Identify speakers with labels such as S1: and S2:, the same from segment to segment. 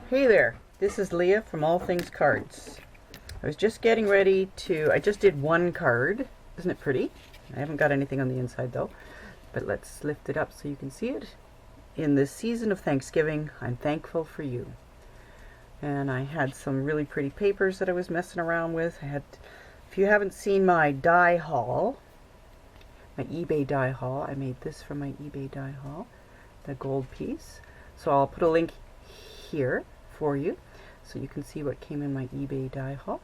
S1: Hey there, this is Leah from All Things Cards. I was just getting ready to, I just did one card. Isn't it pretty? I haven't got anything on the inside though, but let's lift it up so you can see it. In this season of Thanksgiving, I'm thankful for you. And I had some really pretty papers that I was messing around with. If you haven't seen my die haul, my eBay die haul, I made this from my eBay die haul, the gold piece. So I'll put a link here for you so you can see what came in my eBay die haul.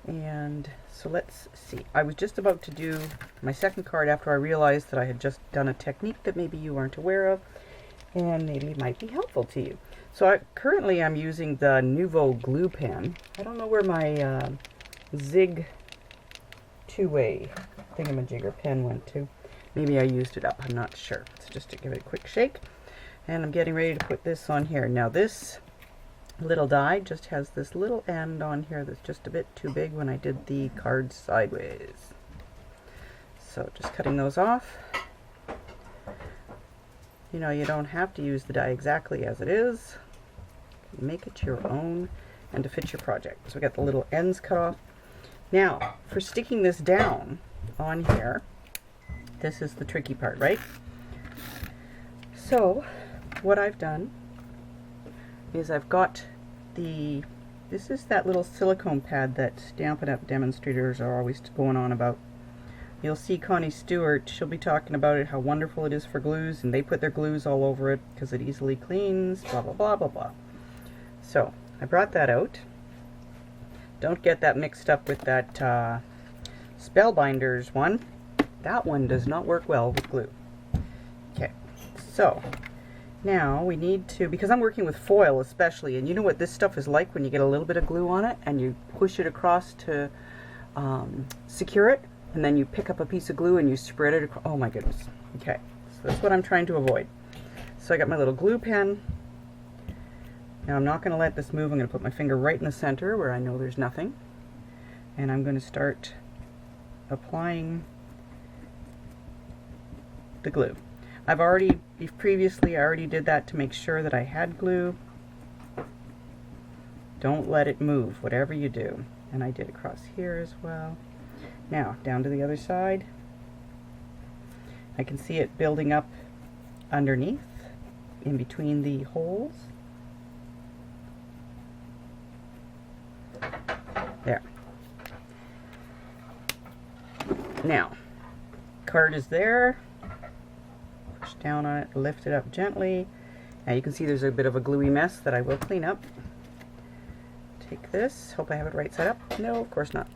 S1: And so let's see. I was just about to do my second card after I realized that I had just done a technique that maybe you aren't aware of and maybe it might be helpful to you. So currently I'm using the Nouveau glue pen. I don't know where my Zig two-way thingamajigger pen went to. Maybe I used it up, I'm not sure. So just to give it a quick shake. And I'm getting ready to put this on here. Now this little die just has this little end on here that's just a bit too big when I did the cards sideways. So just cutting those off. You know, you don't have to use the die exactly as it is. Make it your own and to fit your project. So we got the little ends cut off. Now, for sticking this down on here, this is the tricky part, right? So, what I've done is I've got this is that little silicone pad that Stampin' Up! Demonstrators are always going on about. You'll see Connie Stewart, she'll be talking about it, how wonderful it is for glues, and they put their glues all over it because it easily cleans, blah, blah, blah, blah, blah. So, I brought that out. Don't get that mixed up with that Spellbinders one. That one does not work well with glue. Okay, so now we need to, because I'm working with foil especially, and you know what this stuff is like when you get a little bit of glue on it and you push it across to secure it, and then you pick up a piece of glue and you spread it across. Oh my goodness. Okay, so that's what I'm trying to avoid. So I got my little glue pen. Now I'm not going to let this move. I'm going to put my finger right in the center where I know there's nothing, and I'm going to start applying the glue. I already did that to make sure that I had glue. Don't let it move, whatever you do. And I did across here as well. Now, down to the other side. I can see it building up underneath, in between the holes. There. Now, card is there. Push down on it, lift it up gently. Now you can see there's a bit of a gluey mess that I will clean up. Take this, hope I have it right side up. No, of course not.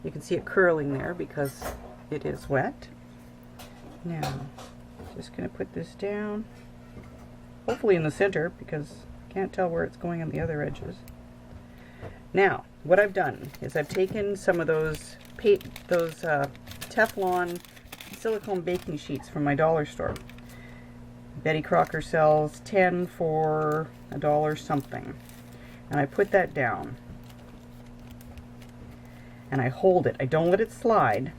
S1: You can see it curling there because it is wet. Now, just going to put this down, hopefully in the center because I can't tell where it's going on the other edges. Now, what I've done is I've taken some of those Teflon silicone baking sheets from my dollar store. Betty Crocker sells 10 for $1 something. And I put that down. And I hold it. I don't let it slide,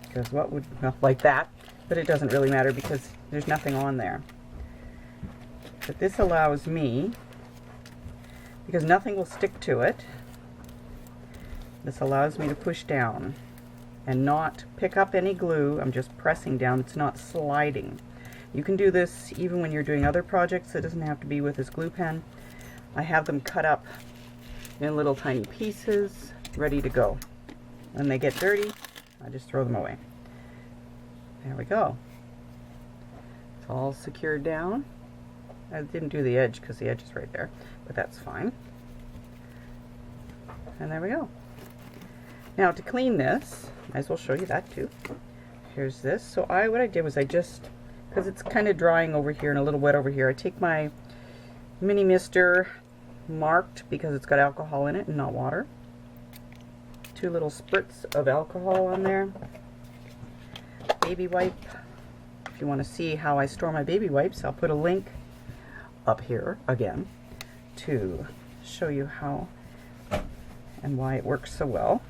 S1: because what would, well, like that, but it doesn't really matter because there's nothing on there. But this allows me, because nothing will stick to it, this allows me to push down and not pick up any glue. I'm just pressing down. It's not sliding. You can do this even when you're doing other projects. It doesn't have to be with this glue pen. I have them cut up in little tiny pieces, ready to go. When they get dirty, I just throw them away. There we go. It's all secured down. I didn't do the edge because the edge is right there, but that's fine. And there we go. Now to clean this, might as well show you that too. Here's this. So what I did was I just, because it's kind of drying over here and a little wet over here, I take my mini mister, marked because it's got alcohol in it and not water. 2 little spurts of alcohol on there. Baby wipe. If you want to see how I store my baby wipes, I'll put a link up here again to show you how and why it works so well.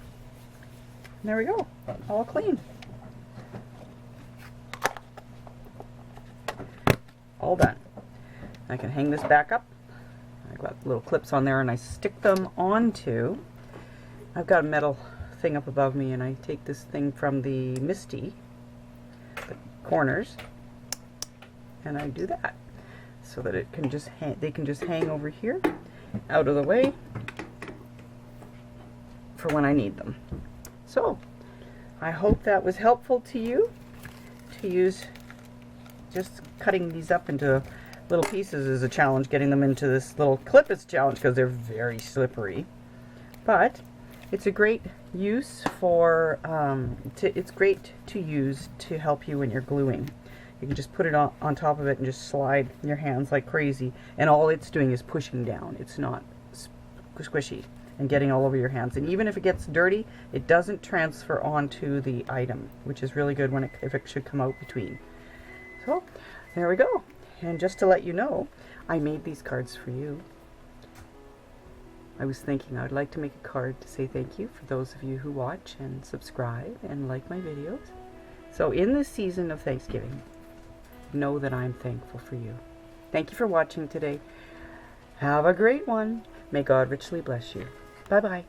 S1: And there we go, all clean. All done. I can hang this back up. I I've got little clips on there, and I stick them onto, I've got a metal thing up above me, and I take this thing from the Misty, the corners, and I do that so that it can just they can just hang over here out of the way for when I need them. So I hope that was helpful to you, to use. Just cutting these up into little pieces is a challenge. Getting them into this little clip is a challenge because they're very slippery, but it's a great use for it's great to use to help you when you're gluing. You can just put it on top of it and just slide your hands like crazy, and all it's doing is pushing down. It's not squishy and getting all over your hands. And even if it gets dirty, it doesn't transfer onto the item, which is really good when if it should come out between. So there we go. And just to let you know, I made these cards for you. I was thinking I'd like to make a card to say thank you for those of you who watch and subscribe and like my videos. So in this season of Thanksgiving, know that I'm thankful for you. Thank you for watching today. Have a great one. May God richly bless you. Bye-bye.